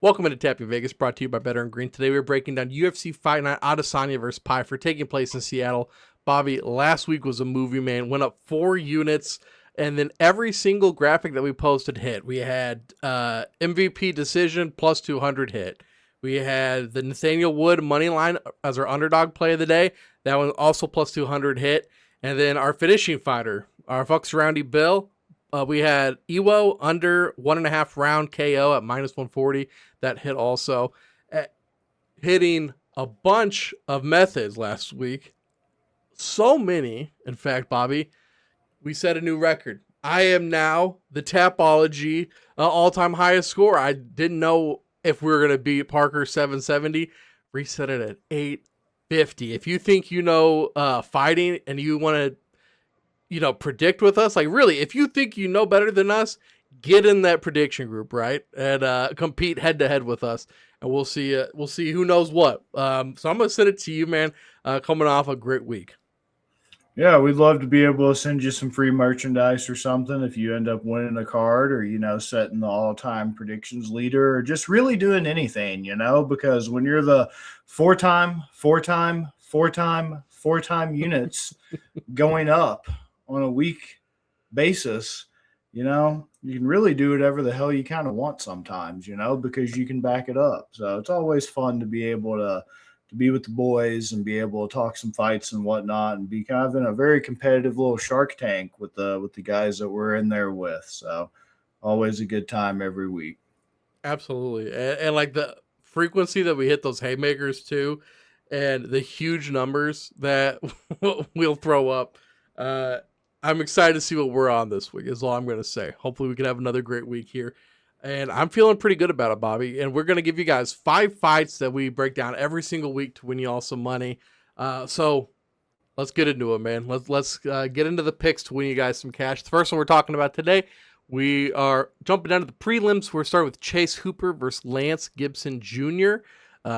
Welcome into Tapping Vegas, brought to you by Better and Green. Today we're breaking down UFC Fight Night, Adesanya versus Pyfer, taking place in Seattle. Bobby, last week was a movie, man. Went up 4 units, and then every single graphic that we posted hit. We had MVP decision plus 200 hit. We had the Nathaniel Wood money line as our underdog play of the day. That one also plus 200 hit. And then our finishing fighter, our Fuck Surroundy Bill, we had Iwo under 1.5 round KO at minus 140. That hit also. Hitting a bunch of methods last week. So many, in fact, Bobby, we set a new record. I am now the Tapology all-time highest score. I didn't know if we were going to beat Parker 770. Reset it at 850. If you think you know fighting and you want to predict with us, like really, if you think you know better than us, get in that prediction group, right? And compete head to head with us, and we'll see who knows what. So I'm gonna send it to you, man. Coming off a great week. Yeah, we'd love to be able to send you some free merchandise or something if you end up winning a card or, setting the all time predictions leader or just really doing anything, because when you're the four-time units going up on a week basis, you can really do whatever the hell you kind of want sometimes, because you can back it up. So it's always fun to be able to be with the boys and be able to talk some fights and whatnot and be kind of in a very competitive little Shark Tank with the guys that we're in there with. So always a good time every week. Absolutely, and like the frequency that we hit those haymakers too, and the huge numbers that we'll throw up. I'm excited to see what we're on this week, is all I'm going to say. Hopefully we can have another great week here. And I'm feeling pretty good about it, Bobby. And we're going to give you guys 5 fights that we break down every single week to win you all some money. So let's get into it, man. Let's get into the picks to win you guys some cash. The first one we're talking about today, we are jumping down to the prelims. We're starting with Chase Hooper versus Lance Gibson Jr.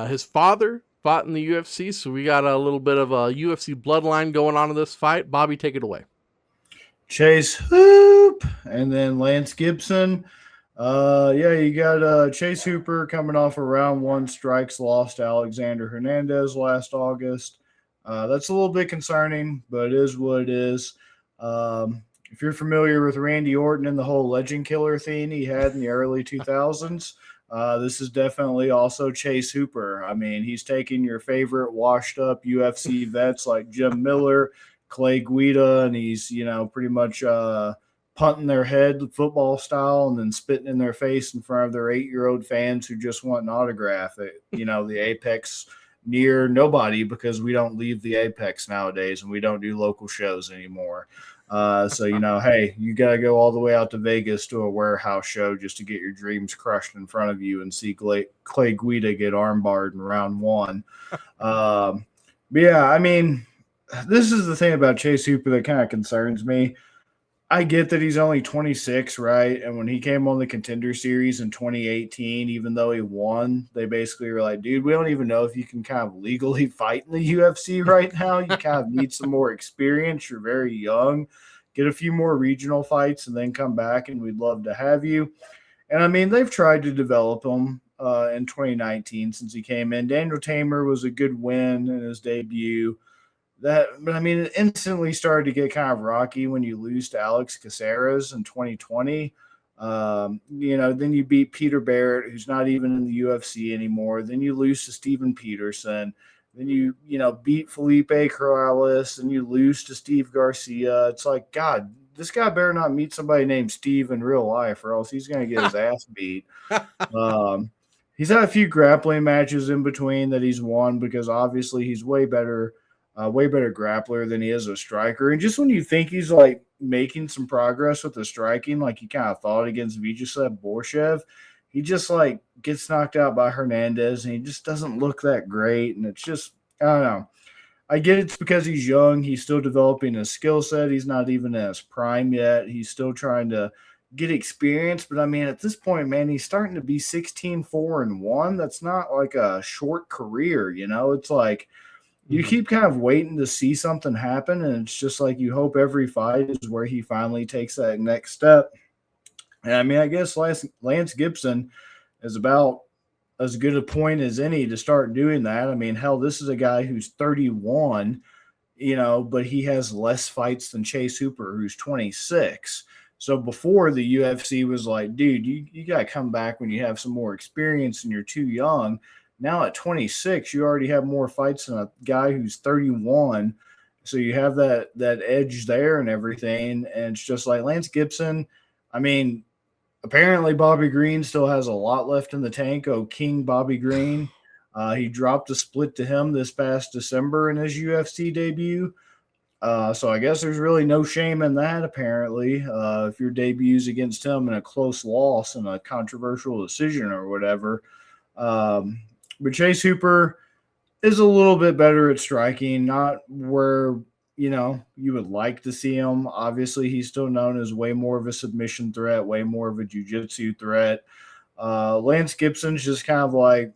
His father fought in the UFC, so we got a little bit of a UFC bloodline going on in this fight. Bobby, take it away. Chase Hoop and then Lance Gibson. You got Chase Hooper coming off a round 1 strikes, lost to Alexander Hernandez last August. That's a little bit concerning, but it is what it is. If you're familiar with Randy Orton and the whole legend killer thing he had in the early 2000s, this is definitely also Chase Hooper. I mean, he's taking your favorite washed up UFC vets like Jim Miller, Clay Guida, and he's, pretty much punting their head football style and then spitting in their face in front of their 8-year-old fans who just want an autograph at, the Apex near nobody, because we don't leave the Apex nowadays and we don't do local shows anymore. Hey, you got to go all the way out to Vegas to a warehouse show just to get your dreams crushed in front of you and see Clay Guida get armbarred in round 1. This is the thing about Chase Hooper that kind of concerns me. I get that he's only 26, right? And when he came on the Contender Series in 2018, even though he won, they basically were like, dude, we don't even know if you can kind of legally fight in the UFC right now. You kind of need some more experience. You're very young. Get a few more regional fights and then come back, and we'd love to have you. And, I mean, they've tried to develop him in 2019 since he came in. Daniel Tamer was a good win in his debut. It instantly started to get kind of rocky when you lose to Alex Caceres in 2020. Then you beat Peter Barrett, who's not even in the UFC anymore. Then you lose to Steven Peterson. Then you beat Felipe Corrales, and you lose to Steve Garcia. It's like, God, this guy better not meet somebody named Steve in real life, or else he's going to get his ass beat. He's had a few grappling matches in between that he's won because obviously he's way better grappler than he is a striker. And just when you think he's like making some progress with the striking, like you kind of thought against Vyacheslav Borshev, he just like gets knocked out by Hernandez and he just doesn't look that great. And it's just, I don't know. I get it's because he's young. He's still developing his skill set. He's not even in his prime yet. He's still trying to get experience. But I mean, at this point, man, he's starting to be 16-4-1. That's not like a short career, It's like, you keep kind of waiting to see something happen, and it's just like you hope every fight is where he finally takes that next step. And I mean, I guess Lance Gibson is about as good a point as any to start doing that. I mean, hell, this is a guy who's 31, but he has less fights than Chase Hooper, who's 26. So before the UFC was like, dude, you got to come back when you have some more experience and you're too young. Now at 26, you already have more fights than a guy who's 31. So you have that edge there and everything. And it's just like Lance Gibson. I mean, apparently Bobby Green still has a lot left in the tank. Oh, King Bobby Green. He dropped a split to him this past December in his UFC debut. So I guess there's really no shame in that, apparently. If your debut's against him in a close loss and a controversial decision or whatever. But Chase Hooper is a little bit better at striking, not where, you would like to see him. Obviously, he's still known as way more of a submission threat, way more of a jiu-jitsu threat. Lance Gibson's just kind of like,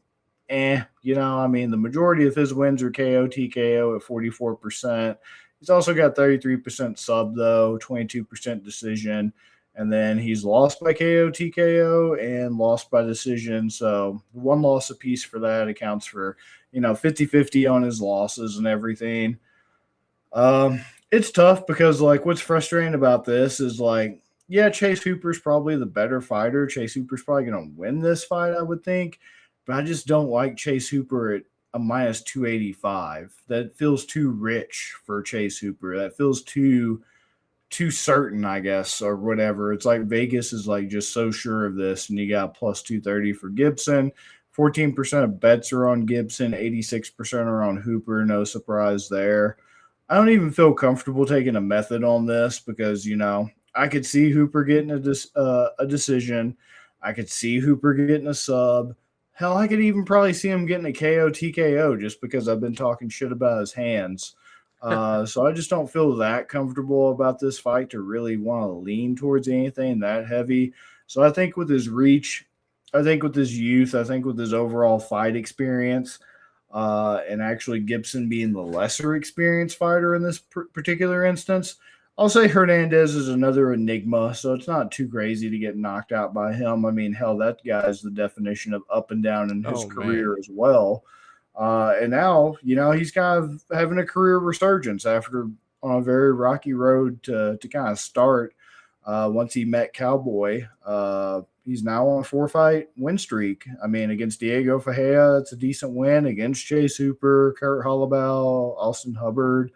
the majority of his wins are KO, TKO at 44%. He's also got 33% sub, though, 22% decision. And then he's lost by KO, TKO, and lost by decision. So one loss apiece for that accounts for, 50-50 on his losses and everything. It's tough because, what's frustrating about this is, Chase Hooper's probably the better fighter. Chase Hooper's probably going to win this fight, I would think. But I just don't like Chase Hooper at a minus 285. That feels too rich for Chase Hooper. That feels too certain, I guess, or whatever. It's like Vegas is just so sure of this, and you got plus 230 for Gibson. 14% of bets are on Gibson, 86% are on Hooper. No surprise there. I don't even feel comfortable taking a method on this because, I could see Hooper getting a decision. I could see Hooper getting a sub. Hell, I could even probably see him getting a KO, TKO just because I've been talking shit about his hands. So I just don't feel that comfortable about this fight to really want to lean towards anything that heavy. So I think with his reach, I think with his youth, I think with his overall fight experience, and actually Gibson being the lesser experienced fighter in this particular instance, I'll say Hernandez is another enigma, so it's not too crazy to get knocked out by him. I mean, hell, that guy is the definition of up and down in his career as well. And now, he's kind of having a career resurgence after on a very rocky road to kind of start. Once he met Cowboy, he's now on a 4-fight win streak. I mean, against Diego Ferreira, it's a decent win. Against Chase Hooper, Kurt Holloway, Austin Hubbard.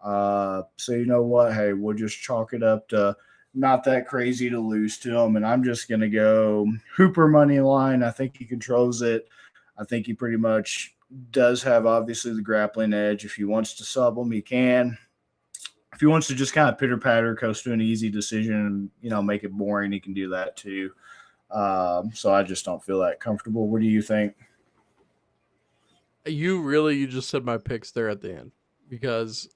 So you know what? Hey, we'll just chalk it up to not that crazy to lose to him. And I'm just going to go Hooper money line. I think he controls it. I think he pretty much does have obviously the grappling edge. If he wants to sub him, he can. If he wants to just kind of pitter-patter, coast to an easy decision and, make it boring, he can do that too. So I just don't feel that comfortable. What do you think? You just said my picks there at the end because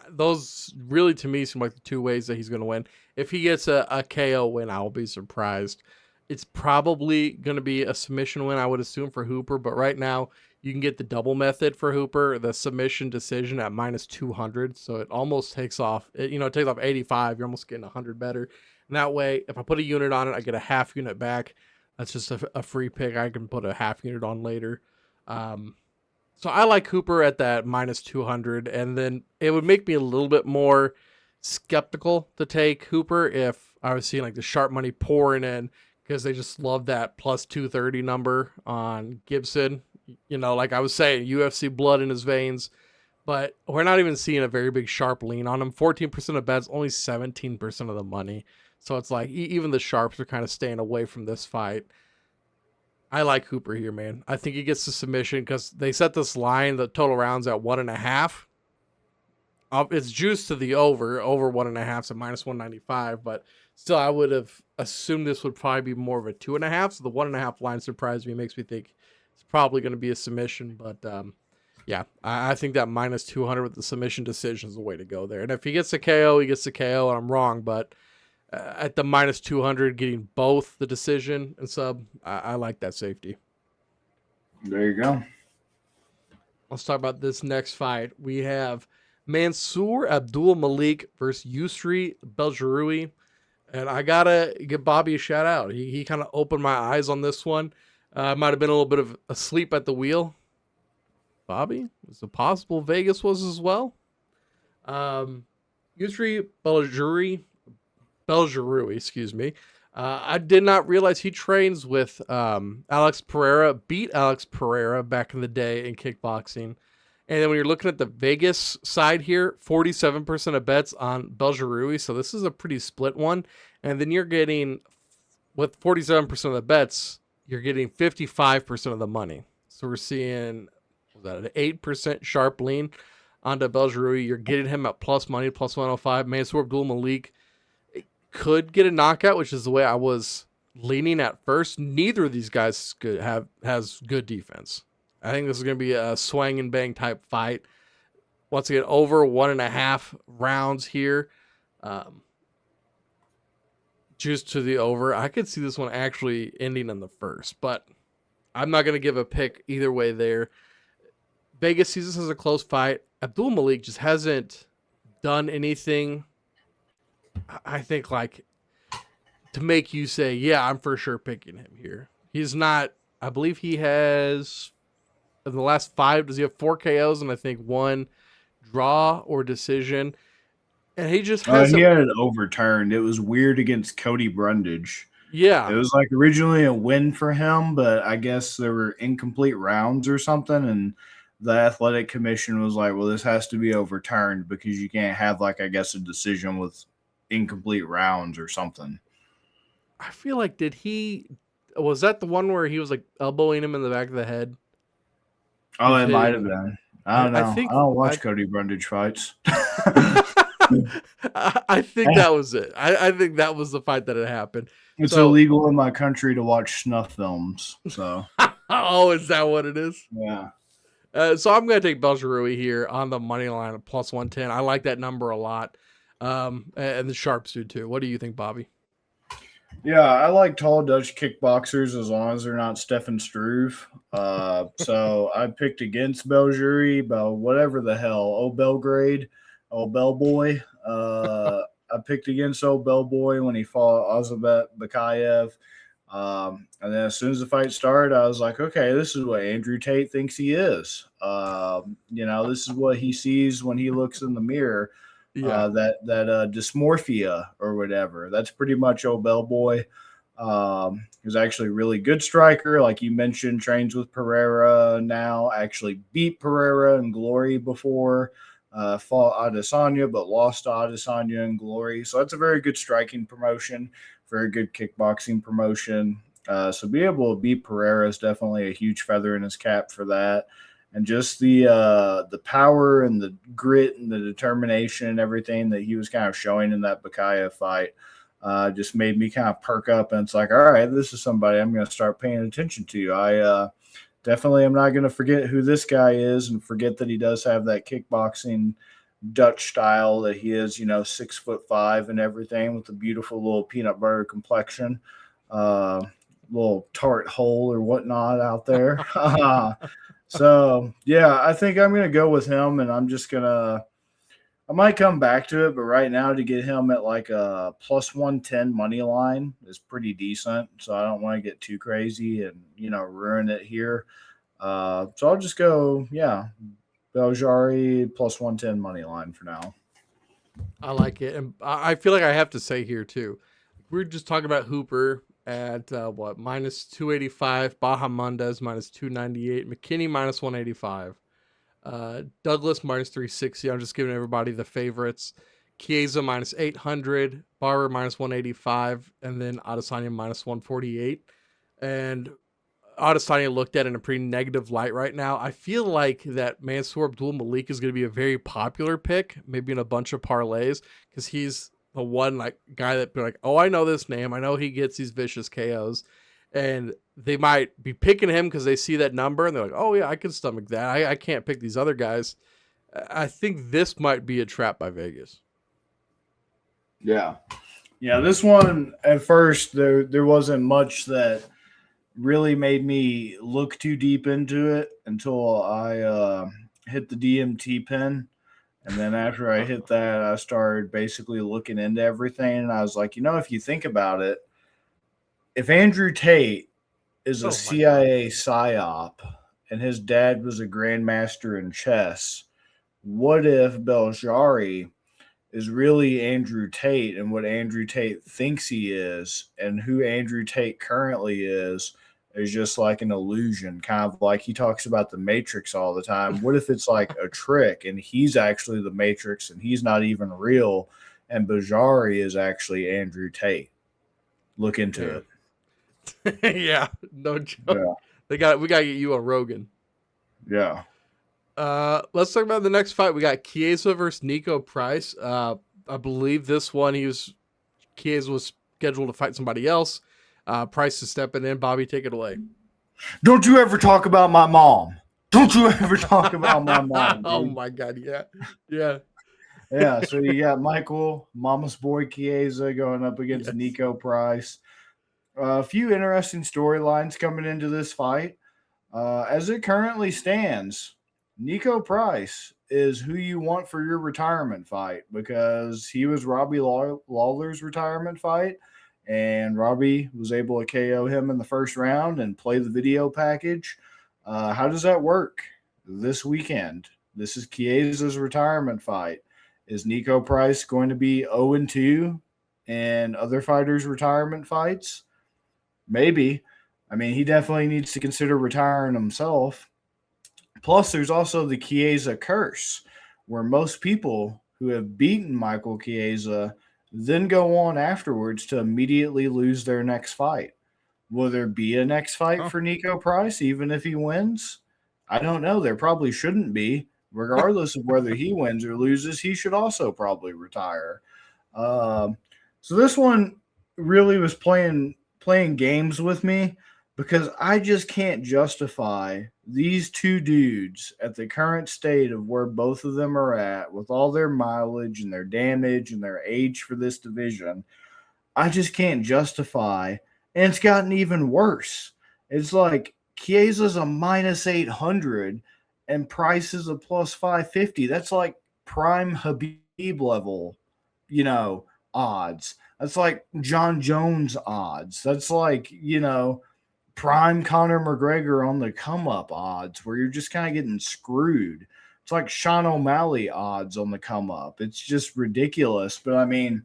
those really to me seem like the two ways that he's going to win. If he gets a KO win, I'll be surprised. It's probably going to be a submission win, I would assume, for Hooper. But right now, you can get the double method for Hooper, the submission decision at minus 200. So it almost takes off, it takes off 85. You're almost getting 100 better. And that way, if I put a unit on it, I get a half unit back. That's just a free pick. I can put a half unit on later. So I like Hooper at that minus 200. And then it would make me a little bit more skeptical to take Hooper if I was seeing the sharp money pouring in, because they just love that plus 230 number on Gibson. Like I was saying, UFC blood in his veins, but we're not even seeing a very big sharp lean on him. 14% of bets, only 17% of the money. So it's like even the sharps are kind of staying away from this fight. I like Hooper here, man. I think he gets the submission because they set this line, the total rounds at 1.5. It's juiced to the over 1.5, so minus 195, but still I would have assumed this would probably be more of a 2.5. So the 1.5 line surprised me, makes me think it's probably going to be a submission, but yeah, I think that minus 200 with the submission decision is the way to go there. And if he gets a KO, he gets a KO, and I'm wrong, but at the minus 200, getting both the decision and sub, I like that safety. There you go. Let's talk about this next fight. We have Mansour Abdul Malik versus Yusri Beljaroui. And I got to give Bobby a shout out. He kind of opened my eyes on this one. Might have been a little bit of asleep at the wheel. Bobby, is it possible Vegas was as well? Yusri Belgiroui, excuse me. I did not realize he trains with Alex Pereira, beat Alex Pereira back in the day in kickboxing. And then when you're looking at the Vegas side here, 47% of bets on Belgiroui. So this is a pretty split one. And then you're getting, with 47% of the bets, you're getting 55% of the money. So we're seeing, was that an 8% sharp lean onto Belgiroui? You're getting him at plus money, plus 105. Mansour Abdul Malik could get a knockout, which is the way I was leaning at first. Neither of these guys has good defense. I think this is going to be a swing and bang type fight. Once again, over 1.5 rounds here. Juice to the over. I could see this one actually ending in the first, but I'm not going to give a pick either way there. Vegas sees this as a close fight. Abdul Malik just hasn't done anything, I think, like, to make you say, yeah, I'm for sure picking him here. He's not, I believe he has, in the last 5, does he have 4 KOs and I think 1 draw or decision? And he just has. He had it overturned. It was weird against Cody Brundage. Yeah. It was like originally a win for him, but I guess there were incomplete rounds or something. And the athletic commission was like, well, this has to be overturned because you can't have, like, I guess, a decision with incomplete rounds or something. I feel like, was that the one where he was like elbowing him in the back of the head? Oh, it might have been. I don't know. I don't watch Cody Brundage fights. I think that was it. I think that was the fight that had happened. It's illegal in my country to watch snuff films. So, oh, is that what it is? Yeah. So I'm going to take Belgiroui here on the money line of plus 110. I like that number a lot. And the sharps do too. What do you think, Bobby? Yeah, I like tall Dutch kickboxers as long as they're not Stefan Struve. So I picked against Belgiroui, but whatever the hell. Oh, Belgrade. Oh, Bellboy. I picked against old Bellboy when he fought Ozabet Bakayev. And then as soon as the fight started, I was like, okay, this is what Andrew Tate thinks he is. This is what he sees when he looks in the mirror. Yeah. That dysmorphia or whatever. That's pretty much old Bellboy. He's actually a really good striker. Like you mentioned, trains with Pereira now, actually beat Pereira in Glory before. Fought Adesanya, but lost to Adesanya in Glory. So that's a very good striking promotion, very good kickboxing promotion. So be able to beat Pereira is definitely a huge feather in his cap for that. And just the power and the grit and the determination and everything that he was kind of showing in that Bakayev fight just made me kind of perk up. And it's like, all right, this is somebody I'm going to start paying attention to. I definitely am not going to forget who this guy is and forget that he does have that kickboxing Dutch style, that he is, 6'5" and everything with a beautiful little peanut butter complexion, little tart hole or whatnot out there. So, yeah, I think I'm going to go with him, and I might come back to it, but right now to get him at like a plus 110 money line is pretty decent. So I don't want to get too crazy and, ruin it here. So I'll just go, Belgiroui plus 110 money line for now. I like it. And I feel like I have to say here too, we're just talking about Hooper at minus 285, Bahamondes minus 298, McKinney minus 185. Douglas minus 360. I'm just giving everybody the favorites. Chiesa minus 800, Barber minus 185, and then Adesanya minus 148. And Adesanya looked at in a pretty negative light right now. I feel like that Mansour Abdul Malik is going to be a very popular pick, maybe in a bunch of parlays, because he's the one guy that be like, oh, I know this name. I know he gets these vicious KOs. And they might be picking him because they see that number and they're like, oh, yeah, I can stomach that. I can't pick these other guys. I think this might be a trap by Vegas. Yeah. Yeah, this one, at first, there wasn't much that really made me look too deep into it until I hit the DMT pin. And then after I hit that, I started basically looking into everything. And I was like, if you think about it, if Andrew Tate is a Oh my god. CIA psyop, and his dad was a grandmaster in chess. What if Beljari is really Andrew Tate and what Andrew Tate thinks he is, and who Andrew Tate currently is just like an illusion, kind of like he talks about the Matrix all the time. What if it's like a trick and he's actually the Matrix and he's not even real, and Bajari is actually Andrew Tate? Look into Yeah. it. Yeah, no joke. Yeah, We gotta get you a Rogan. yeah. Let's talk about the next fight. We got Chiesa versus Nico Price. I believe this one Chiesa was scheduled to fight somebody else. Price is stepping in. Bobby, take it away. Don't you ever talk about my mom. Don't you ever talk about my mom, Oh dude. my god, yeah. Yeah. Yeah, so you got Michael, Mama's boy Chiesa going up against Yes. Nico Price. A few interesting storylines coming into this fight. As it currently stands, Nico Price is who you want for your retirement fight because he was Robbie Lawler's retirement fight, and Robbie was able to KO him in the first round and play the video package. How does that work this weekend? This is Chiesa's retirement fight. Is Nico Price going to be 0-2 in other fighters' retirement fights? Maybe. I mean, he definitely needs to consider retiring himself. Plus, there's also the Chiesa curse, where most people who have beaten Michael Chiesa then go on afterwards to immediately lose their next fight. Will there be a next fight for Nico Price, even if he wins? I don't know. There probably shouldn't be. Regardless of whether he wins or loses, he should also probably retire. So this one really was playing games with me because I just can't justify these two dudes at the current state of where both of them are at with all their mileage and their damage and their age for this division. I just can't justify. And it's gotten even worse. It's like Chiesa's a minus 800 and Price is a plus 550. That's like prime Habib level, odds. That's like John Jones odds. That's like, prime Conor McGregor on the come up odds where you're just kind of getting screwed. It's like Sean O'Malley odds on the come up. It's just ridiculous. But I mean,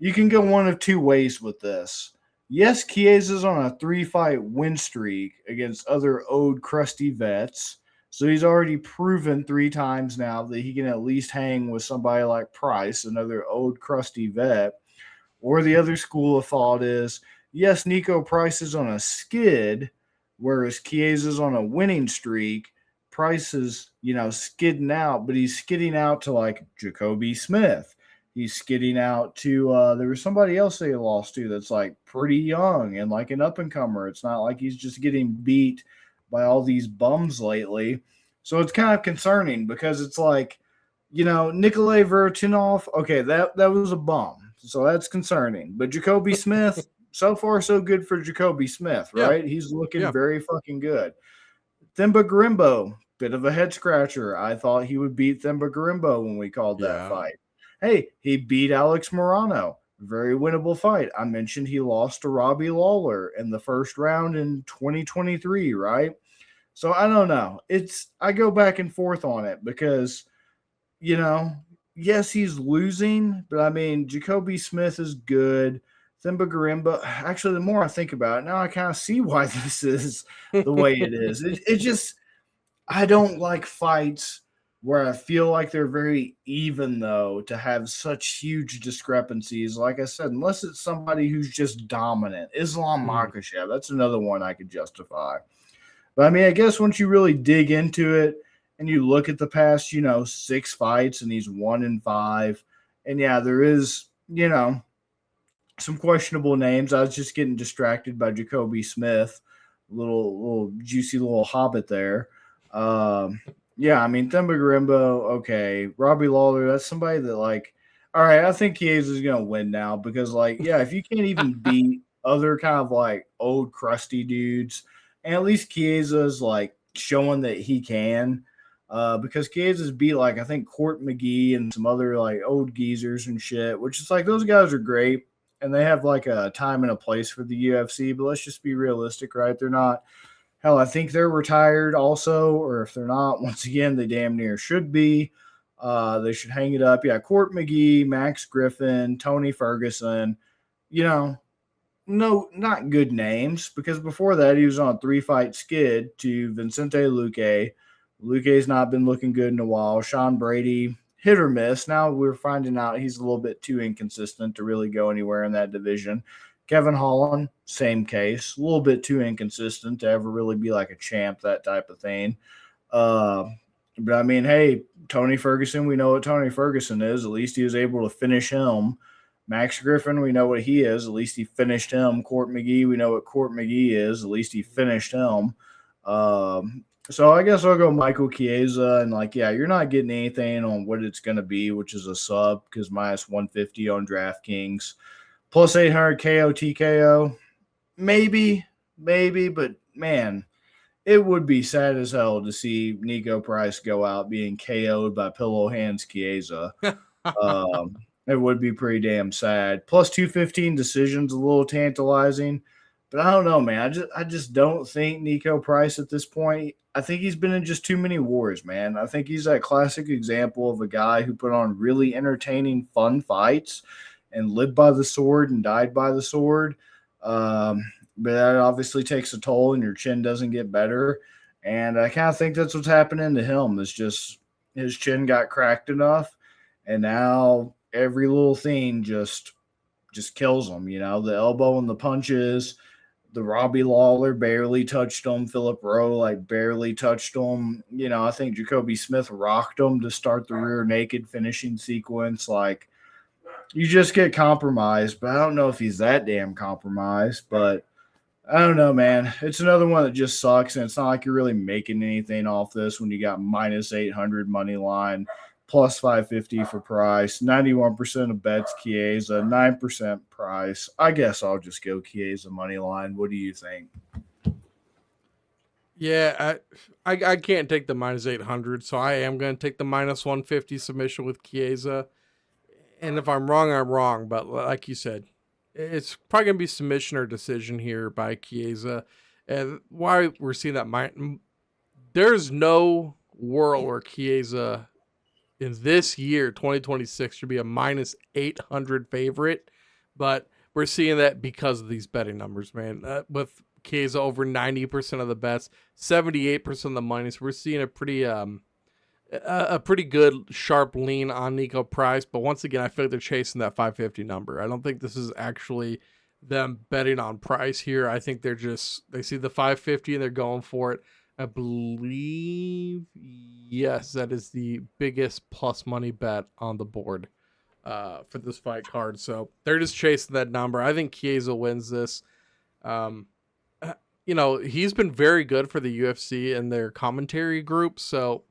you can go one of two ways with this. Yes, Chiesa's on a 3-fight win streak against other old crusty vets. So he's already proven 3 times now that he can at least hang with somebody like Price, another old crusty vet. Or the other school of thought is, yes, Nico Price is on a skid, whereas Chiesa's on a winning streak. Price is, skidding out, but he's skidding out to like Jacoby Smith. He's skidding out to there was somebody else they lost to that's like pretty young and like an up-and-comer. It's not like he's just getting beat by all these bums lately. So it's kind of concerning because it's like, Nikolay Vertinov, okay, that was a bum. So that's concerning. But Jacoby Smith, so far so good for Jacoby Smith, right? Yeah. He's looking Yeah. very fucking good. Themba Garimbo, bit of a head scratcher. I thought he would beat Themba Garimbo when we called that fight. Hey, he beat Alex Morano. Very winnable fight. I mentioned he lost to Robbie Lawler in the first round in 2023, right? So I don't know. I go back and forth on it because, yes, he's losing, but I mean, Jacoby Smith is good. Themba Garimbo, actually, the more I think about it, now I kind of see why this is the way it is. It just, I don't like fights where I feel like they're very even, though, to have such huge discrepancies. Like I said, unless it's somebody who's just dominant. Islam Makhachev, that's another one I could justify. But, I mean, I guess once you really dig into it and you look at the past, 6 fights and he's 1-5, and, yeah, there is, some questionable names. I was just getting distracted by Jacoby Smith, little juicy little hobbit there. Yeah, I mean, Themba Garimbo, okay. Robbie Lawler, that's somebody that, like, all right, I think Chiesa's going to win now because, like, yeah, if you can't even beat other kind of, like, old crusty dudes, and at least Chiesa's, like, showing that he can, because Chiesa's beat, like, I think Court McGee and some other, like, old geezers and shit, which is, like, those guys are great. and they have like a time and a place for the UFC, but let's just be realistic, right? They're not. Hell, I think they're retired also, or if they're not, once again, they damn near should be. They should hang it up. Yeah, Court McGee, Max Griffin, Tony Ferguson. You know, no, not good names, because before that he was on a 3-fight skid to Vincente Luque. Luque's not been looking good in a while. Sean Brady, hit or miss. Now we're finding out he's a little bit too inconsistent to really go anywhere in that division. Kevin Holland, same case, a little bit too inconsistent to ever really be like a champ, that type of thing. But I mean, hey, Tony Ferguson, we know what Tony Ferguson is. At least he was able to finish him. Max Griffin, we know what he is. At least he finished him. Court McGee, we know what Court McGee is. At least he finished him. So I guess I'll go Michael Chiesa. And like, yeah, you're not getting anything on what it's going to be, which is a sub, because minus 150 on DraftKings. Plus 800 KO TKO. Maybe, but man, it would be sad as hell to see Nico Price go out being KO'd by Pillow Hands Chiesa. It would be pretty damn sad. Plus 215 decisions, a little tantalizing. But I don't know, man. I just don't think Nico Price at this point. I think he's been in just too many wars, man. I think he's that classic example of a guy who put on really entertaining, fun fights and lived by the sword and died by the sword. But that obviously takes a toll, and your chin doesn't get better. And I kind of think that's what's happening to him. It's just his chin got cracked enough, and now every little thing just kills him. You know, the elbow and the punches. The Robbie Lawler barely touched him. Philip Rowe barely touched him. You know, I think Jacoby Smith rocked him to start the rear naked finishing sequence. You just get compromised, but I don't know if he's that damn compromised. But I don't know, man. It's another one that just sucks, and it's not like you're really making anything off this when you got minus 800 money line, plus 550 for Price, 91% of bets Chiesa, 9% Price. I guess I'll just go Chiesa money line. What do you think? Yeah, I can't take the minus 800, so I am going to take the minus 150 submission with Chiesa. And if I'm wrong, I'm wrong. But like you said, it's probably going to be submission or decision here by Chiesa. And why we're seeing that, there's no world where Chiesa in this year, 2026, should be a minus 800 favorite. But we're seeing that because of these betting numbers, man. With Chiesa over 90% of the bets, 78% of the money. So we're seeing a pretty good sharp lean on Nico Price. But once again, I feel like they're chasing that 550 number. I don't think this is actually them betting on Price here. I think they see the 550 and they're going for it. I believe, yes, that is the biggest plus money bet on the board for this fight card. So they're just chasing that number. I think Chiesa wins this. He's been very good for the UFC and their commentary group. So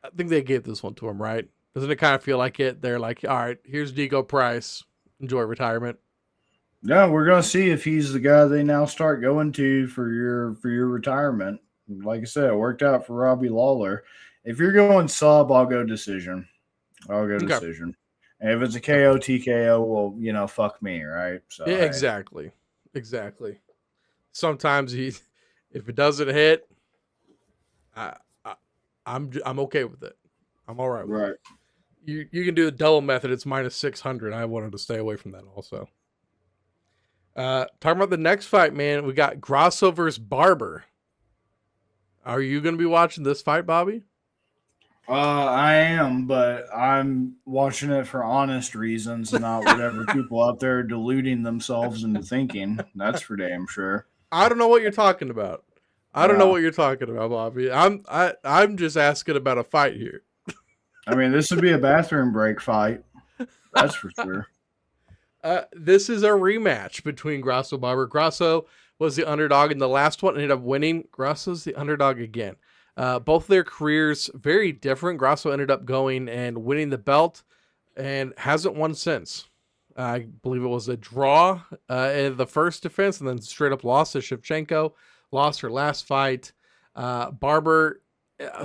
I think they gave this one to him, right? Doesn't it kind of feel like it? They're like, all right, here's Nico Price. Enjoy retirement. Yeah, we're gonna see if he's the guy they now start going to for your retirement. Like I said, it worked out for Robbie Lawler. If you're going sub, I'll go decision. Decision. And if it's a KO, TKO, well, fuck me, right? So yeah, exactly. Sometimes if it doesn't hit, I'm okay with it. I'm all right with it. You can do the double method. It's minus 600. I wanted to stay away from that also. Talking about the next fight, man, we got Grasso versus Barber. Are you going to be watching this fight, Bobby? I am, but I'm watching it for honest reasons, not whatever people out there deluding themselves into thinking. That's for damn sure. I don't know what you're talking about. I don't know what you're talking about, Bobby. I'm just asking about a fight here. I mean, this would be a bathroom break fight. That's for sure. This is a rematch between Grasso and Barber. Grasso was the underdog in the last one, ended up winning. Grasso's the underdog again. Both their careers very different. Grasso ended up going and winning the belt and hasn't won since. I believe it was a draw in the first defense and then straight up lost to Shevchenko. Lost her last fight. Barber,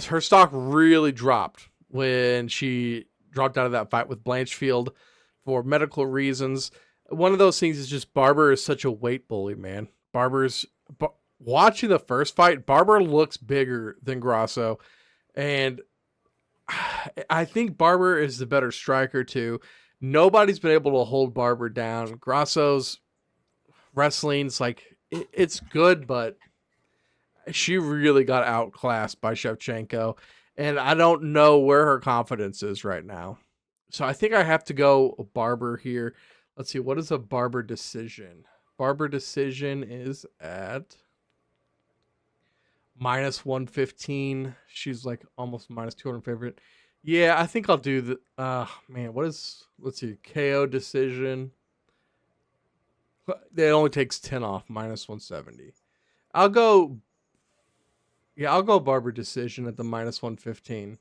her stock really dropped when she dropped out of that fight with Blanchfield for medical reasons. one of those things is just Barber is such a weight bully, man. Watching the first fight, Barber looks bigger than Grasso, and I think Barber is the better striker too. Nobody's been able to hold Barber down. Grasso's wrestling's like it's good, but she really got outclassed by Shevchenko, and I don't know where her confidence is right now. So I think I have to go Barber here. Let's see, what is a Barber decision? Barber decision is at minus 115. She's like almost minus 200 favorite. Yeah, I think I'll do the man, let's see, KO decision. It only takes 10 off, minus 170. I'll go Barber decision at the minus 115.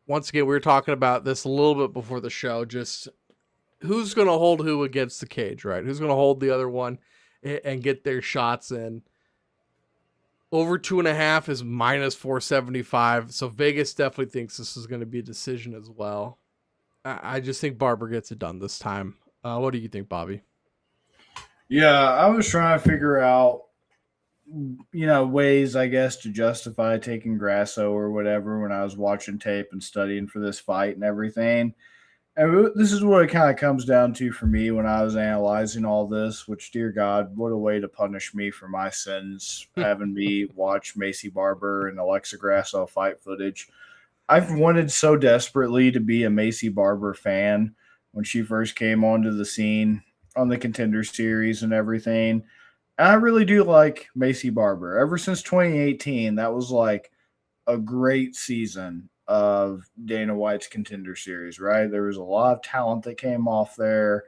Once again, we were talking about this a little bit before the show, just who's going to hold who against the cage, right? Who's going to hold the other one and get their shots in. Over 2.5 is minus 475. So Vegas definitely thinks this is going to be a decision as well. I just think Barber gets it done this time. What do you think, Bobby? Yeah, I was trying to figure out, ways, I guess, to justify taking Grasso or whatever when I was watching tape and studying for this fight and everything. And this is what it kind of comes down to for me when I was analyzing all this, which, dear God, what a way to punish me for my sins, having me watch Maycee Barber and Alexa Grasso fight footage. I've wanted so desperately to be a Maycee Barber fan when she first came onto the scene on the Contender Series and everything. And I really do like Maycee Barber. Ever since 2018, that was like a great season of Dana White's Contender Series, right? There was a lot of talent that came off there.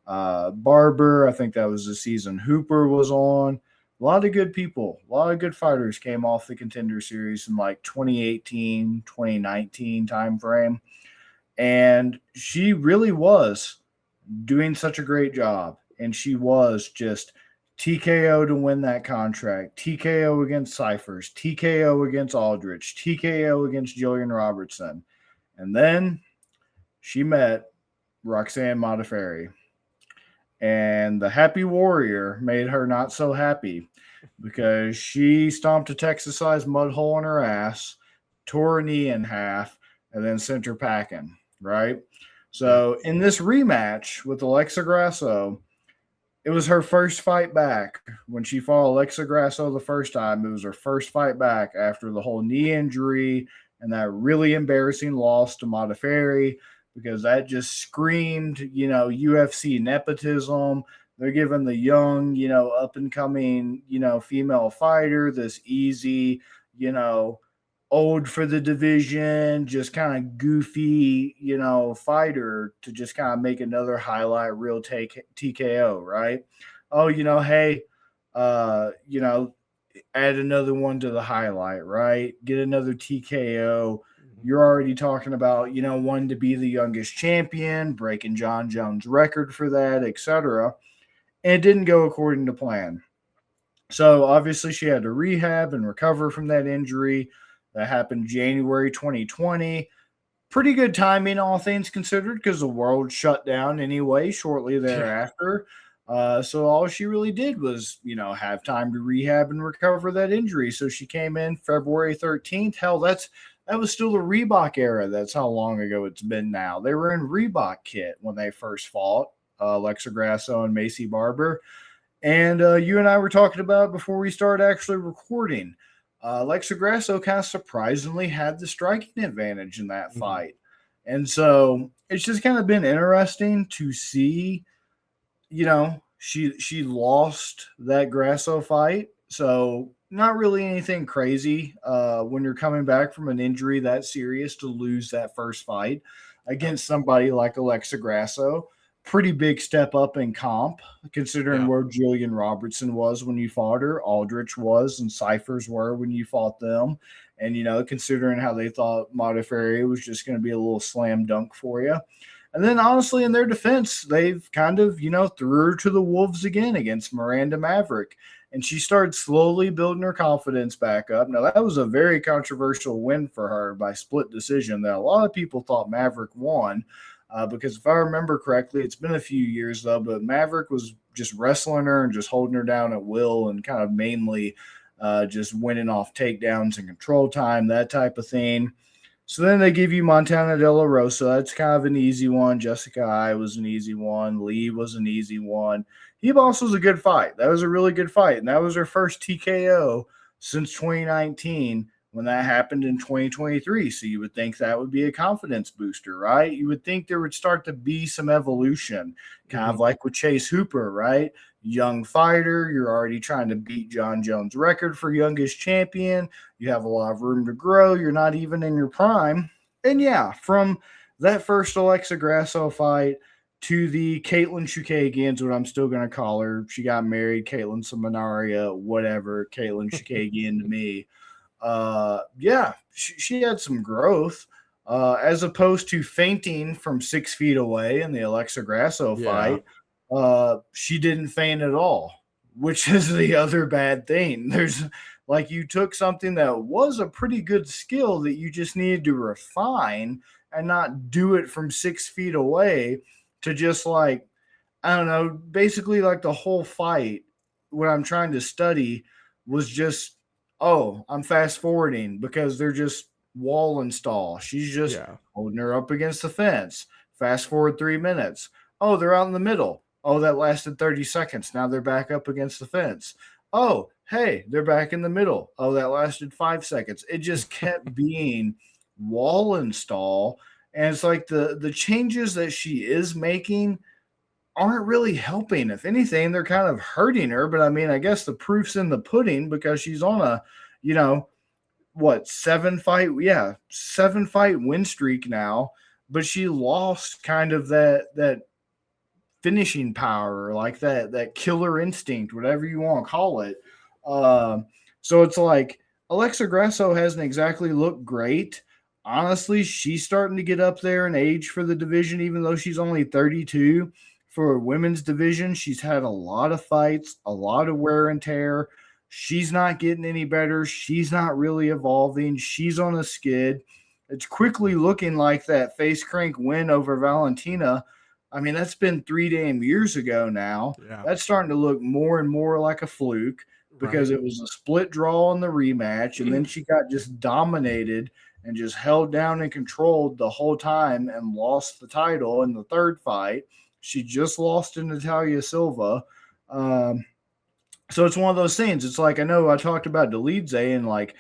Barber, I think that was the season Hooper was on. A lot of good people, a lot of good fighters came off the Contender Series in like 2018, 2019 timeframe. And she really was doing such a great job. And she was just TKO to win that contract, TKO against Cyphers, TKO against Aldrich, TKO against Jillian Robertson. And then she met Roxanne Modafferi. And the happy warrior made her not so happy because she stomped a Texas-sized mud hole in her ass, tore her knee in half, and then sent her packing, right? So in this rematch with Alexa Grasso, it was her first fight back. When she fought Alexa Grasso the first time, it was her first fight back after the whole knee injury and that really embarrassing loss to Modafferi, because that just screamed, UFC nepotism. They're giving the young, up-and-coming, female fighter this easy, old for the division, just kind of goofy, fighter to just kind of make another highlight reel TKO, right? Oh, hey, add another one to the highlight, right? Get another TKO. You're already talking about, wanting to be the youngest champion, breaking John Jones' record for that, etc. And it didn't go according to plan. So obviously she had to rehab and recover from that injury. That happened January 2020. Pretty good timing, all things considered, because the world shut down anyway shortly thereafter. So all she really did was, have time to rehab and recover that injury. So she came in February 13th. Hell, that was still the Reebok era. That's how long ago it's been now. They were in Reebok kit when they first fought, Alexa Grasso and Maycee Barber. And you and I were talking about before we started actually recording. Alexa Grasso kind of surprisingly had the striking advantage in that fight. And so it's just kind of been interesting to see, she lost that Grasso fight. So not really anything crazy when you're coming back from an injury that serious to lose that first fight against somebody like Alexa Grasso. Pretty big step up in comp, considering where Jillian Robertson was when you fought her, Aldrich was, and Cyphers were when you fought them. And, considering how they thought Modafferi was just going to be a little slam dunk for you. And then, honestly, in their defense, they've kind of, threw her to the wolves again against Miranda Maverick. And she started slowly building her confidence back up. Now, that was a very controversial win for her by split decision that a lot of people thought Maverick won. because if I remember correctly, it's been a few years though, but Maverick was just wrestling her and just holding her down at will and kind of mainly just winning off takedowns and control time, that type of thing. So then they give you Montana De La Rosa. That's kind of an easy one. Jessica I was an easy one. Lee was an easy one. Boss was a good fight. That was a really good fight. And that was her first TKO since 2019 when that happened in 2023. So you would think that would be a confidence booster, right? You would think there would start to be some evolution, kind of like with Chase Hooper, right? Young fighter. You're already trying to beat John Jones' record for youngest champion. You have a lot of room to grow. You're not even in your prime. And yeah, from that first Alexa Grasso fight to the Caitlin Chukagian's what I'm still going to call her. She got married, Caitlin Seminaria, whatever, Caitlin Chukagian to me. Yeah, she had some growth. As opposed to fainting from 6 feet away in the Alexa Grasso fight, she didn't faint at all, which is the other bad thing. There's like you took something that was a pretty good skill that you just needed to refine and not do it from 6 feet away to just like, I don't know, basically like the whole fight, what I'm trying to study was just, oh, I'm fast forwarding because they're just wall and stall. She's just holding her up against the fence. Fast forward 3 minutes. Oh, they're out in the middle. Oh, that lasted 30 seconds. Now they're back up against the fence. Oh, hey, they're back in the middle. Oh, that lasted 5 seconds. It just kept being wall and stall. And it's like the changes that she is making aren't really helping. If anything, they're kind of hurting her. But I mean, I guess the proof's in the pudding because she's on a, 7-fight win streak now. But she lost kind of that finishing power, like that killer instinct, whatever you want to call it. So it's like Alexa Grasso hasn't exactly looked great. Honestly, she's starting to get up there in age for the division, even though she's only 32. For a women's division, she's had a lot of fights, a lot of wear and tear. She's not getting any better. She's not really evolving. She's on a skid. It's quickly looking like that face crank win over Valentina. I mean, that's been 3 damn years ago now. Yeah. That's starting to look more and more like a fluke because it was a split draw in the rematch, and then she got just dominated and just held down and controlled the whole time and lost the title in the third fight. She just lost to Natalia Silva. So it's one of those things. It's like, I know I talked about Delidze, and like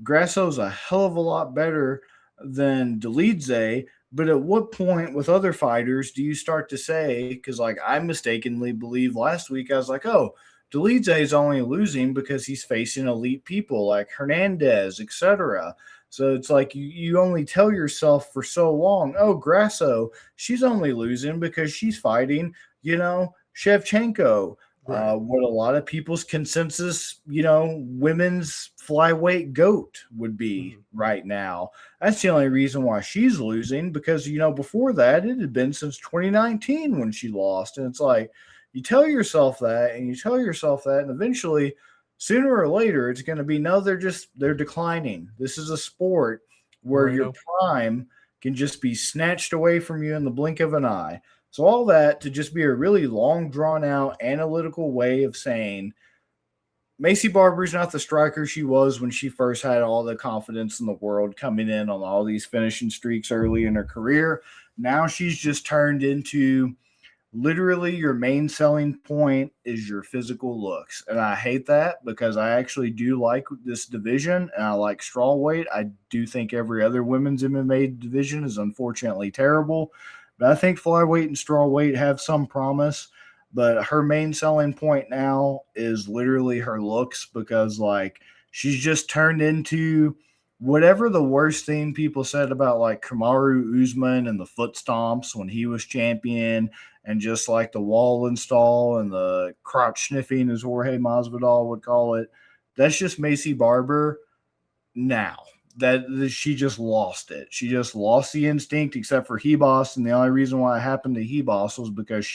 Grasso's a hell of a lot better than Delidze. But at what point with other fighters do you start to say, because like I mistakenly believed last week, I was like, oh, Delidze is only losing because he's facing elite people like Hernandez, etc. So it's like you only tell yourself for so long, oh, Grasso, she's only losing because she's fighting, Shevchenko. Right. What a lot of people's consensus, women's flyweight GOAT would be right now. That's the only reason why she's losing because, before that, it had been since 2019 when she lost. And it's like, you tell yourself that and you tell yourself that, and eventually, sooner or later, it's going to be, no, they're declining. This is a sport where your prime can just be snatched away from you in the blink of an eye. So all that to just be a really long, drawn-out, analytical way of saying Macy Barber's not the striker she was when she first had all the confidence in the world coming in on all these finishing streaks early in her career. Now she's just turned into literally your main selling point is your physical looks. And I hate that because I actually do like this division and I like strawweight. I do think every other women's MMA division is unfortunately terrible. But I think flyweight and strawweight have some promise. But her main selling point now is literally her looks because, like, she's just turned into whatever the worst thing people said about, like, Kamaru Usman and the foot stomps when he was champion and just, like, the wall install and the crotch sniffing, as Jorge Masvidal would call it. That's just Macy Barber now. That she just lost it. She just lost the instinct except for Hebos. And the only reason why it happened to Hebos was because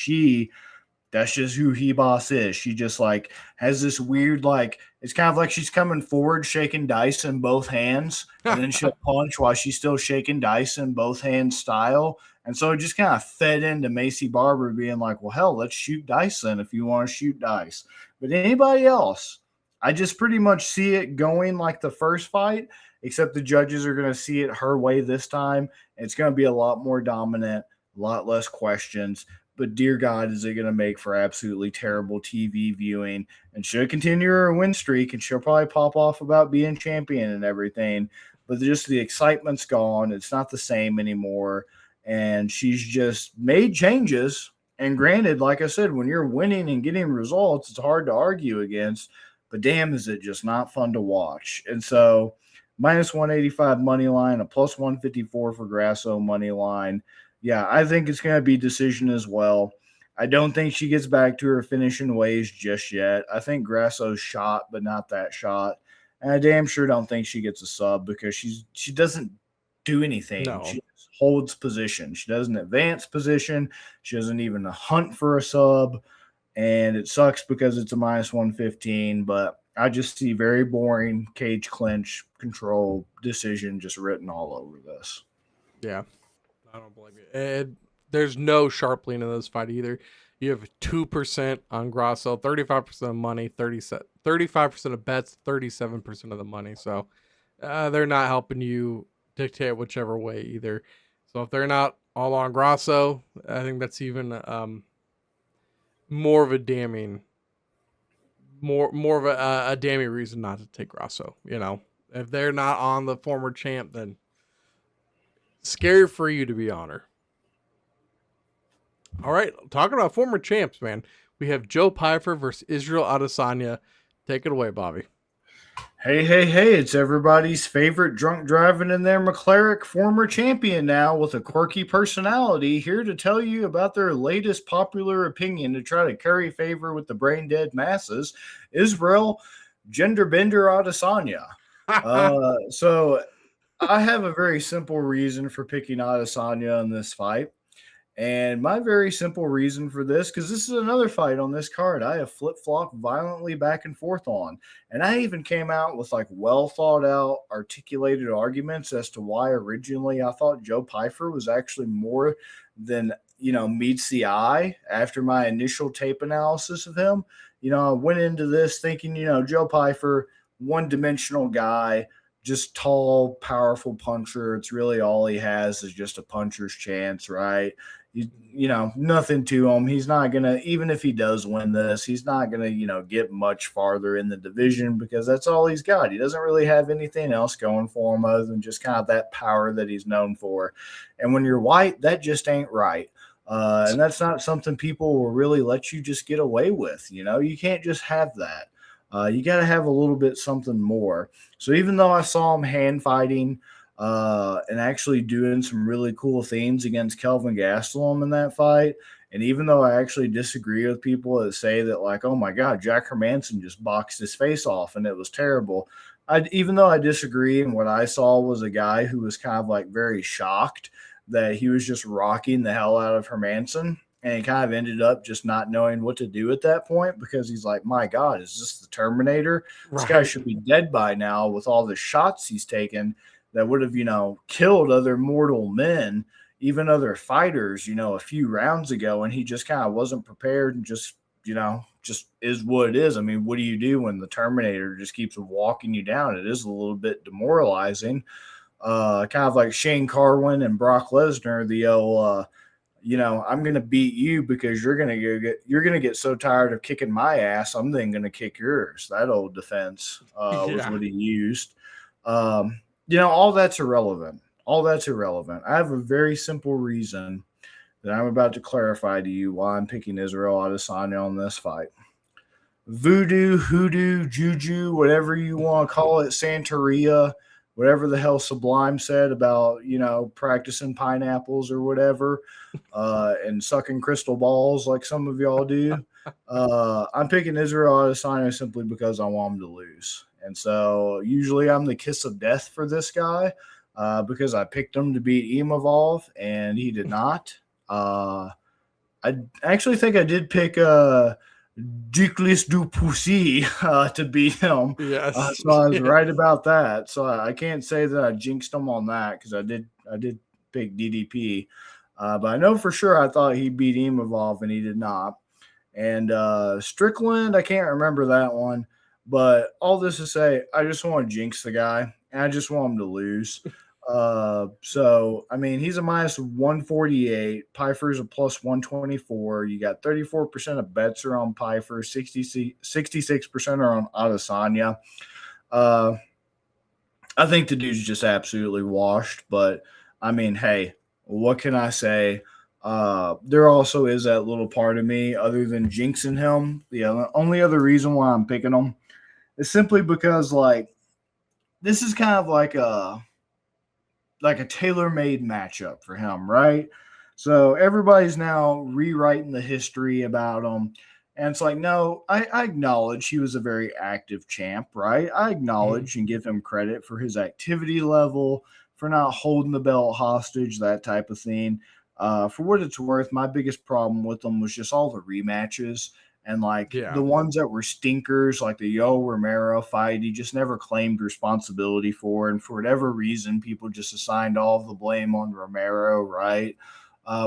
that's just who Hebos is. She just like has this weird, like, it's kind of like she's coming forward, shaking dice in both hands. And then she'll punch while she's still shaking dice in both hands style. And so it just kind of fed into Macy Barber being like, well, hell, let's shoot dice then if you want to shoot dice. But anybody else, I just pretty much see it going like the first fight, except the judges are going to see it her way this time. It's going to be a lot more dominant, a lot less questions. But dear God, is it going to make for absolutely terrible TV viewing? And she'll continue her win streak, and she'll probably pop off about being champion and everything. But just the excitement's gone. It's not the same anymore. And she's just made changes. And granted, like I said, when you're winning and getting results, it's hard to argue against. But damn, is it just not fun to watch. And so minus 185 money line, a plus 154 for Grasso money line. Yeah, I think it's going to be decision as well. I don't think she gets back to her finishing ways just yet. I think Grasso's shot, but not that shot. And I damn sure don't think she gets a sub because she doesn't do anything. No. She just holds position. She doesn't advance position. She doesn't even hunt for a sub. And it sucks because it's a minus 115, but I just see very boring cage clinch control decision just written all over this. Yeah, I don't blame you. And there's no sharp lean in this fight either. You have 2% on Grasso, 35% of money, 35% of bets, 37% of the money. So they're not helping you dictate whichever way either. So if they're not all on Grasso, I think that's even more of a damning, more of a damning reason not to take Grasso. You know, if they're not on the former champ, then scary for you to be on her. All right, talking about former champs, man. We have Joe Pyfer versus Israel Adesanya. Take it away, Bobby. Hey, it's everybody's favorite drunk driving in their McLaren former champion now with a quirky personality here to tell you about their latest popular opinion to try to curry favor with the brain dead masses, Israel Genderbender Adesanya. So I have a very simple reason for picking Adesanya in this fight. And my very simple reason for this, because this is another fight on this card I have flip-flopped violently back and forth on. And I even came out with like well thought out, articulated arguments as to why originally I thought Joe Pyfer was actually more than, meets the eye after my initial tape analysis of him. I went into this thinking, Joe Pyfer, one-dimensional guy, just tall, powerful puncher. It's really all he has is just a puncher's chance, right? Nothing to him. He's not going to, even if he does win this, he's not going to, get much farther in the division because that's all he's got. He doesn't really have anything else going for him other than just kind of that power that he's known for. And when you're white, that just ain't right. And that's not something people will really let you just get away with. You can't just have that. You got to have a little bit something more. So even though I saw him hand fighting and actually doing some really cool things against Kelvin Gastelum in that fight, and even though I actually disagree with people that say that like, oh my God, Jack Hermanson just boxed his face off and it was terrible. Even though I disagree, and what I saw was a guy who was kind of like very shocked that he was just rocking the hell out of Hermanson. And he kind of ended up just not knowing what to do at that point because he's like, my God, is this the Terminator? Right. This guy should be dead by now with all the shots he's taken that would have, killed other mortal men, even other fighters, a few rounds ago. And he just kind of wasn't prepared and just is what it is. I mean, what do you do when the Terminator just keeps walking you down? It is a little bit demoralizing. Kind of like Shane Carwin and Brock Lesnar, the old, I'm going to beat you because you're going to get so tired of kicking my ass. I'm then going to kick yours. That old defense was what he used. All that's irrelevant. I have a very simple reason that I'm about to clarify to you why I'm picking Israel Adesanya on this fight. Voodoo, hoodoo, juju, whatever you want to call it, Santeria, whatever the hell Sublime said about, practicing pineapples or whatever, and sucking crystal balls like some of y'all do. I'm picking Israel Adesanya simply because I want him to lose. And so usually I'm the kiss of death for this guy because I picked him to beat Imavov, and he did not. I actually think I did pick Duclis du Pussy to beat him. Yes. So I was right about that. So I can't say that I jinxed him on that because I did pick DDP. But I know for sure I thought he beat Imavov, and he did not. And Strickland, I can't remember that one. But all this to say, I just want to jinx the guy, and I just want him to lose. So I mean, he's a minus 148. Pyfer's a plus 124. You got 34% of bets are on Pyfer, 66% are on Adesanya. Uh, I think the dude's just absolutely washed. But I mean, hey, what can I say? There also is that little part of me, other than jinxing him. The only other reason why I'm picking him is simply because, like, this is kind of like a tailor-made matchup for him, right? So everybody's now rewriting the history about him. And it's like, no, I acknowledge he was a very active champ, right? I acknowledge and give him credit for his activity level, for not holding the belt hostage, that type of thing. For what it's worth, my biggest problem with him was just all the rematches. And like Yeah. the ones that were stinkers, like the Yo Romero fight, he just never claimed responsibility for. And for whatever reason, people just assigned all of the blame on Romero, right?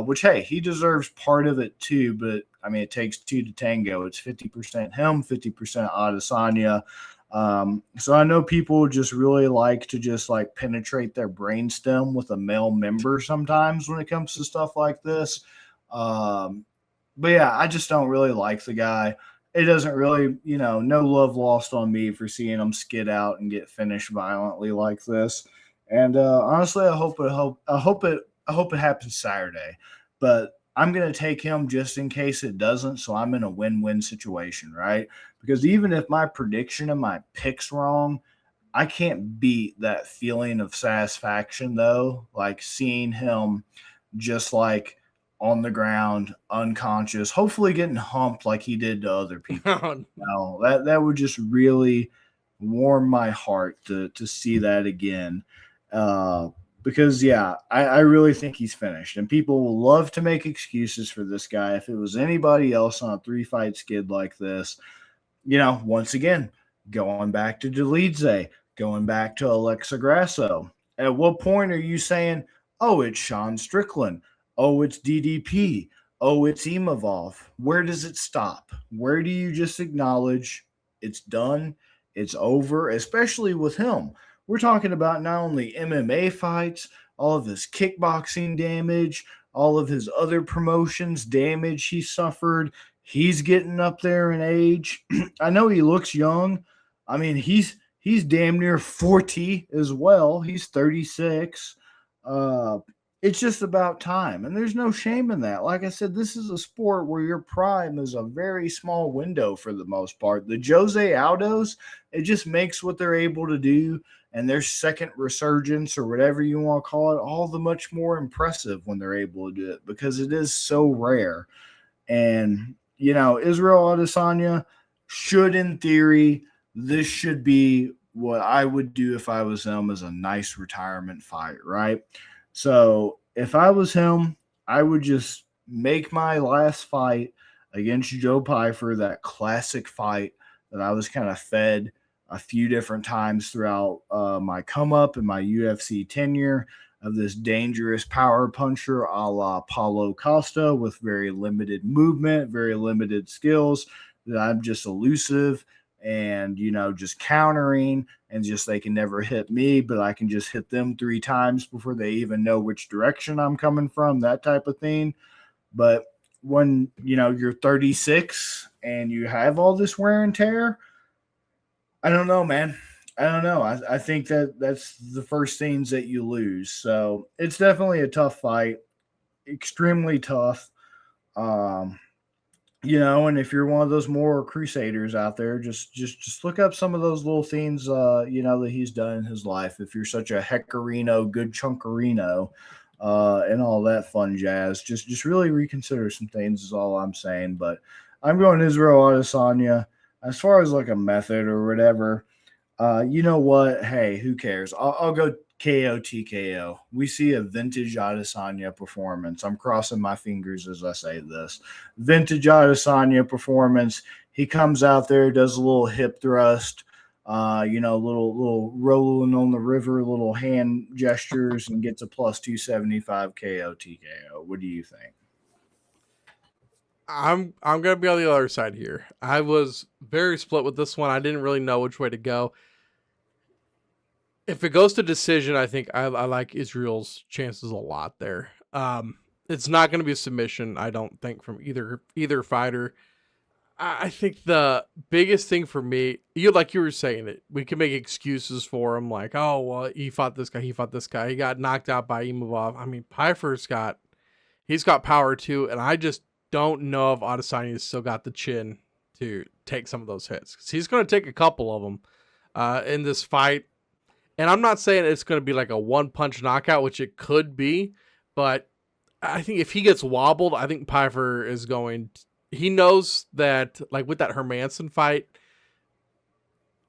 Which, hey, he deserves part of it too. But I mean, it takes two to tango. It's 50% him, 50% Adesanya. So I know people just really like to just like penetrate their brainstem with a male member sometimes when it comes to stuff like this. But yeah, I just don't really like the guy. It doesn't really, no love lost on me for seeing him skid out and get finished violently like this. And honestly, I hope it happens Saturday. But I'm gonna take him just in case it doesn't. So I'm in a win-win situation, right? Because even if my prediction and my pick's wrong, I can't beat that feeling of satisfaction though. Like seeing him just like on the ground, unconscious, hopefully getting humped like he did to other people. No, that would just really warm my heart to see that again. Because yeah, I really think he's finished, and people will love to make excuses for this guy. If it was anybody else on a 3-fight skid like this, once again, going back to Delize, going back to Alexa Grasso. At what point are you saying, oh, it's Sean Strickland? Oh, it's DDP. Oh, it's Imavov. Where does it stop? Where do you just acknowledge it's done? It's over, especially with him. We're talking about not only MMA fights, all of his kickboxing damage, all of his other promotions damage he suffered. He's getting up there in age. I know he looks young. I mean, he's damn near 40 as well. He's 36. It's just about time. And there's no shame in that. Like I said, this is a sport where your prime is a very small window for the most part. The Jose Aldos, it just makes what they're able to do and their second resurgence or whatever you want to call it all the much more impressive when they're able to do it because it is so rare. And, Israel Adesanya should, in theory, this should be what I would do if I was him as a nice retirement fight, right? So if I was him, I would just make my last fight against Joe Pyfer, that classic fight that I was kind of fed a few different times throughout my come up and my UFC tenure of this dangerous power puncher a la Paulo Costa with very limited movement, very limited skills, that I'm just elusive and, just countering and just they can never hit me, but I can just hit them 3 times before they even know which direction I'm coming from, that type of thing. But when, you're 36 and you have all this wear and tear, I don't know, man. I don't know. I think that's the first things that you lose. So it's definitely a tough fight, extremely tough. And if you're one of those moral crusaders out there, just look up some of those little things, that he's done in his life. If you're such a heckerino, good chunkerino, and all that fun jazz, just really reconsider some things is all I'm saying. But I'm going Israel Adesanya. As far as like a method or whatever, you know what? Hey, who cares? I'll go KO TKO. We see a vintage Adesanya performance. I'm crossing my fingers as I say this. Vintage Adesanya performance. He comes out there, does a little hip thrust, little rolling on the river, little hand gestures, and gets a plus 275 KO TKO. What do you think? I'm gonna be on the other side here. I was very split with this one. I didn't really know which way to go. If it goes to decision, I think I like Israel's chances a lot there. It's not going to be a submission, I don't think, from either fighter. I think the biggest thing for me, you were saying it, we can make excuses for him, like, oh well, he fought this guy, he got knocked out by Imavov. I mean, he's got power too, and I just don't know if Adesanya's still got the chin to take some of those hits, because he's going to take a couple of them in this fight. And I'm not saying it's going to be like a one-punch knockout, which it could be, but I think if he gets wobbled, I think Pyfer is going he knows that, like with that Hermanson fight,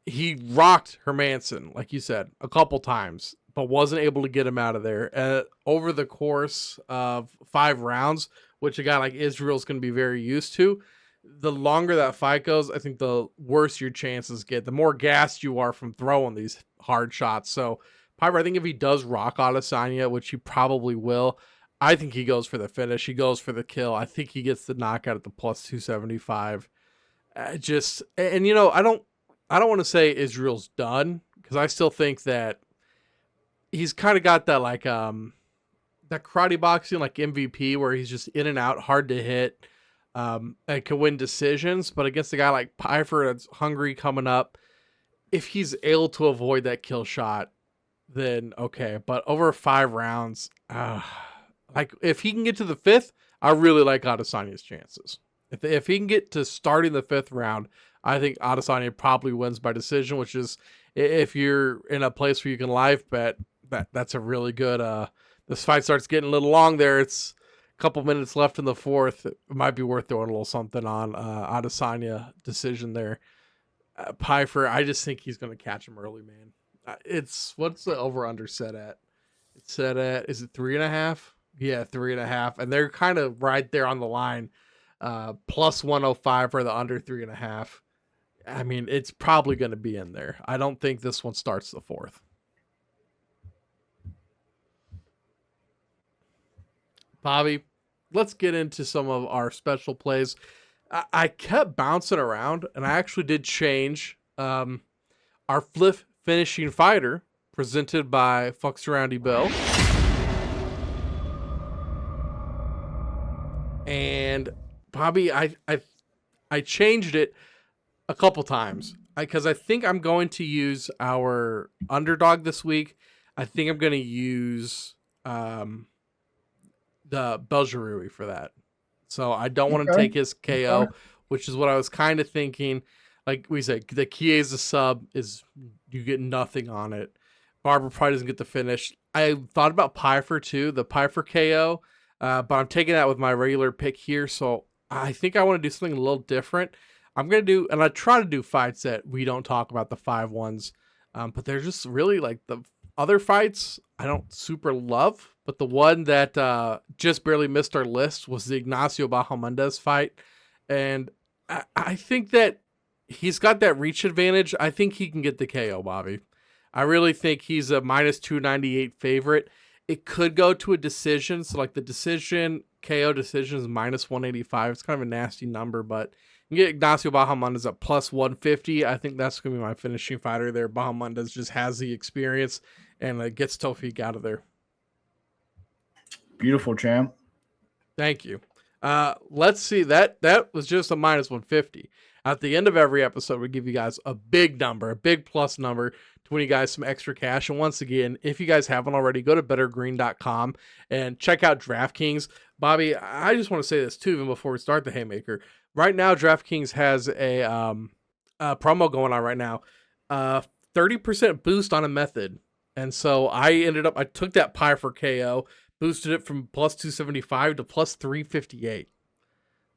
he rocked Hermanson, like you said, a couple times, but wasn't able to get him out of there. Over the course of 5 rounds, which a guy like Israel's going to be very used to, the longer that fight goes, I think the worse your chances get, the more gassed you are from throwing these hard shots. So Piper, I think if he does rock Adesanya, which he probably will, I think he goes for the finish. He goes for the kill. I think he gets the knockout at the plus 275. I don't want to say Israel's done, because I still think that he's kind of got that like that karate boxing like MVP, where he's just in and out, hard to hit, and can win decisions. But against a guy like Pyfer that's hungry coming up, if he's able to avoid that kill shot, then okay. But over 5 rounds, like if he can get to the 5th, I really like Adesanya's chances. If he can get to starting the 5th round, I think Adesanya probably wins by decision, which is, if you're in a place where you can live bet, that's a really good. This fight starts getting a little long there. It's a couple minutes left in the 4th. It might be worth throwing a little something on Adesanya decision there. Pyfer, I just think he's going to catch him early, man. What's the over under set at? It's set at, is it 3.5? Yeah, 3.5, and they're kind of right there on the line. Plus 105 for the under 3.5. I mean, it's probably going to be in there. I don't think this one starts the 4th. Bobby, let's get into some of our special plays. I kept bouncing around, and I actually did change our flip finishing fighter, presented by Fucks Aroundy Bill. And Bobby, I changed it a couple times, because I think I'm going to use our underdog this week. I think I'm going to use the Beljarui for that. So I don't want to take his KO, which is what I was kind of thinking. Like we said, the Chiesa sub is, you get nothing on it. Barber probably doesn't get the finish. I thought about Pyfer too, the Pyfer KO, but I'm taking that with my regular pick here. So I think I want to do something a little different. I'm going to do, and I try to do fights that we don't talk about, the 5-1s, but they're just really like the other fights I don't super love. But the one that just barely missed our list was the Ignacio Bahamondes fight. And I think that he's got that reach advantage. I think he can get the KO, Bobby. I really think he's a minus 298 favorite. It could go to a decision. So like the decision, KO decision is minus 185. It's kind of a nasty number, but you get Ignacio Bahamondes at plus 150. I think that's going to be my finishing fighter there. Bahamondes just has the experience and gets Tofik out of there. Beautiful, champ. Thank you. Let's see. That was just a minus 150. At the end of every episode, we give you guys a big number, a big plus number to win you guys some extra cash. And once again, if you guys haven't already, go to bettergreen.com and check out DraftKings. Bobby, I just want to say this too, even before we start the Haymaker. Right now, DraftKings has a promo going on right now. 30% boost on a method. And so I took that pie for KO, boosted it from plus 275 to plus 358.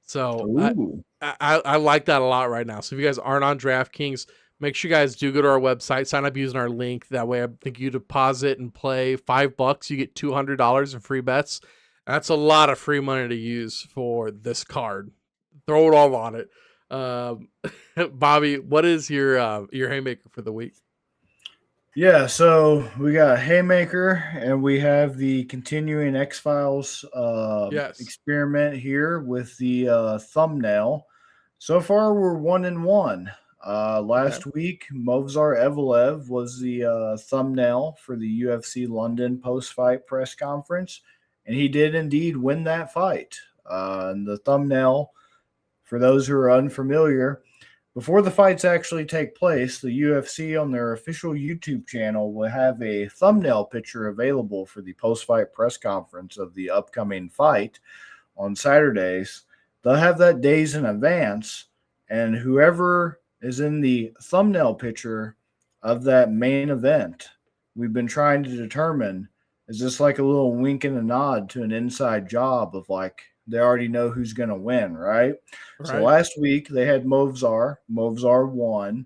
So I like that a lot right now. So if you guys aren't on DraftKings, make sure you guys do go to our website, sign up using our link. That way I think you deposit and play $5, you get $200 in free bets. That's a lot of free money to use for this card. Throw it all on it. Um, Bobby, what is your haymaker for the week? Yeah, so we got Haymaker, and we have the continuing X Files Yes. experiment here with the thumbnail. So far, we're 1-1. Okay. Last week, Movsar Evelev was the thumbnail for the UFC London post-fight press conference, and he did indeed win that fight. And the thumbnail, for those who are unfamiliar, before the fights actually take place, the UFC on their official YouTube channel will have a thumbnail picture available for the post fight press conference of the upcoming fight on Saturdays. They'll have that days in advance, and whoever is in the thumbnail picture of that main event, we've been trying to determine, is this like a little wink and a nod to an inside job of like they already know who's going to win, right? So Right. last week they had Movsar. Movsar won.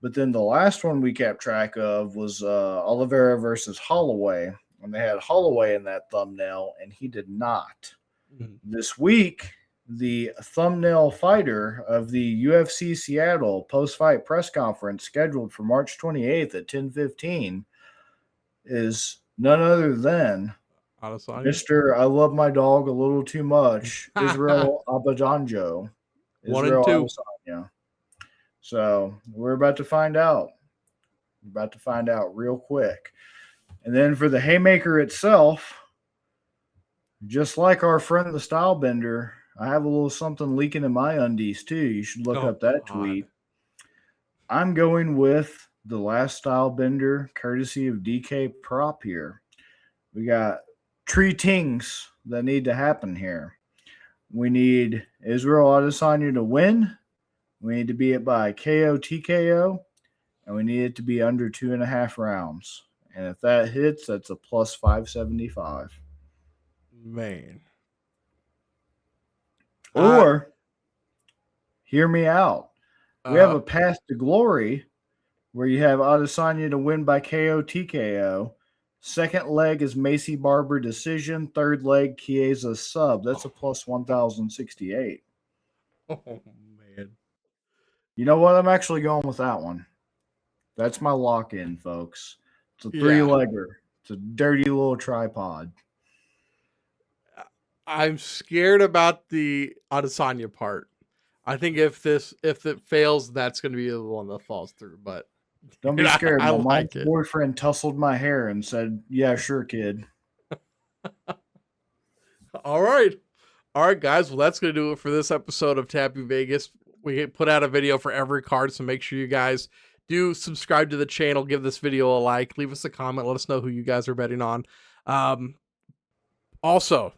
But then the last one we kept track of was Oliveira versus Holloway. And they had Holloway in that thumbnail, and he did not. Mhm. This week, the thumbnail fighter of the UFC Seattle post-fight press conference scheduled for March 28th at 10:15 is none other than Adesanya. Mr. I love my dog a little too much, Israel Abadanjo. 1 and Israel 2. Adesanya. So we're about to find out. We're about to find out real quick. And then for the haymaker itself, just like our friend the Stylebender, I have a little something leaking in my undies too. You should look up that tweet. I'm going with the last Stylebender, courtesy of DK Prop here. We got three things that need to happen here. We need Israel Adesanya to win. We need to be it by KO TKO, and we need it to be under 2.5 rounds. And if that hits, that's a plus 575. Man. Or hear me out. We have a path to glory where you have Adesanya to win by KO TKO. Second leg is Macy Barber decision. Third leg, Chiesa sub. That's a plus 1,068. Oh, man. You know what? I'm actually going with that one. That's my lock-in, folks. It's a three-legger. It's a dirty little tripod. I'm scared about the Adesanya part. I think if it fails, that's going to be the one that falls through. But don't be scared. I My like mom's boyfriend tussled my hair and said, "Yeah, sure, kid." All right, guys. Well, that's going to do it for this episode of Tappy Vegas. We put out a video for every card, so make sure you guys do subscribe to the channel, give this video a like, leave us a comment, let us know who you guys are betting on. Also,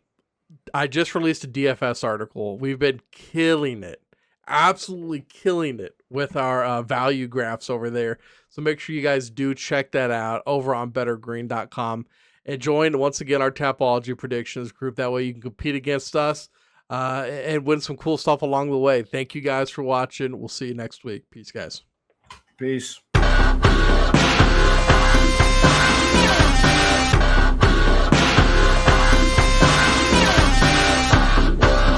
I just released a DFS article. We've been killing it, absolutely killing it with our value graphs over there. So make sure you guys do check that out over on bettergreen.com and join once again our Tapology predictions group. That way you can compete against us and win some cool stuff along the way. Thank you guys for watching. We'll see you next week. Peace, guys. Peace.